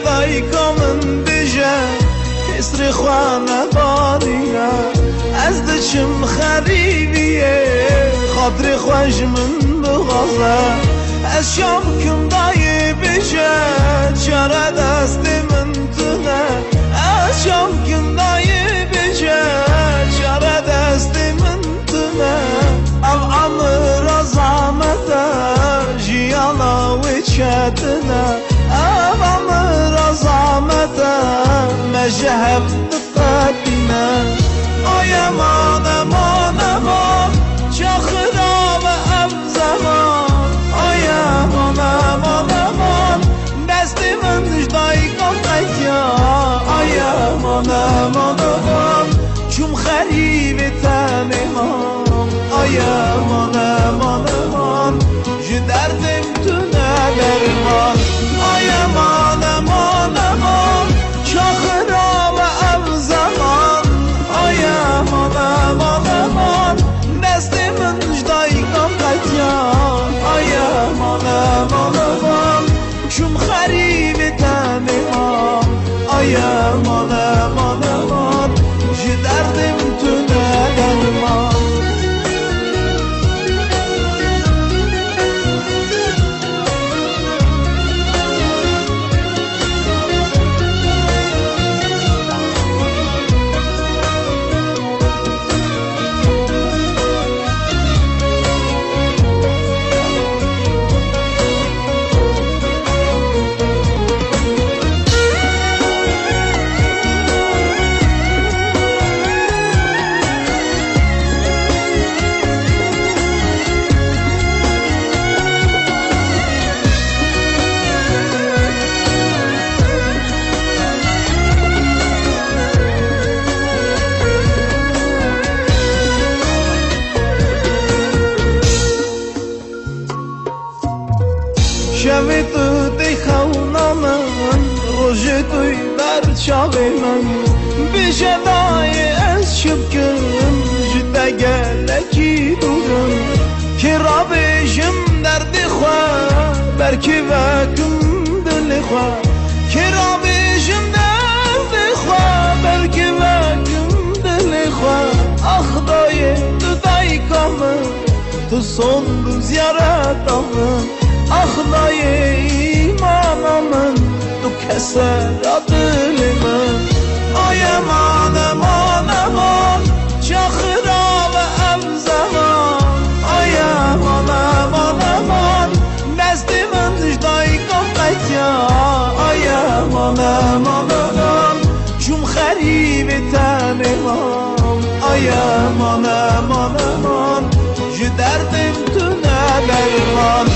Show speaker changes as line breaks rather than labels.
دایکا من بجه کسر خوانه بانیه از دچم خریبیه خاطر خوش من بغازه از شام کم دای بجه چرا دست من تونه از شام کم دای بجه چرا دست من تونه او عمر زحمته جیانا و چتنه او عمر زحمته مجهب دقتینه آیا مان مان مان چه خراب اب زمان آیا مان مان مان دست من دای قطعیا آیا مان مان مان چون خریب تنهام آیا مان مان مان جو دردم تو ندرمان آیا مان مان مان چه خراب اب زمان آیا مان مان مان دست من دای قطعیا آیا مان مان مان چون خریب تنهام آیا مان مان مان جو دردم تو ندرمان شب تو دیخونا من روز توی در چاق من بیشه دای از شب کم جده گلکی دورم که را بیشم درد خواه برکی وکم دل خواه که را بیشم درد خواه برکی وکم دل خواه آخ دای تو دای کامن تو son ziyaretamın Ahlay imanımın Tu keser adılımın Ay aman aman aman Çahıra ve ev zaman Ay aman aman aman Destimin dıştayı kapet ya Ay aman aman aman Cum xaribi tanımam Ay aman aman aman Ji derdim tu ne derman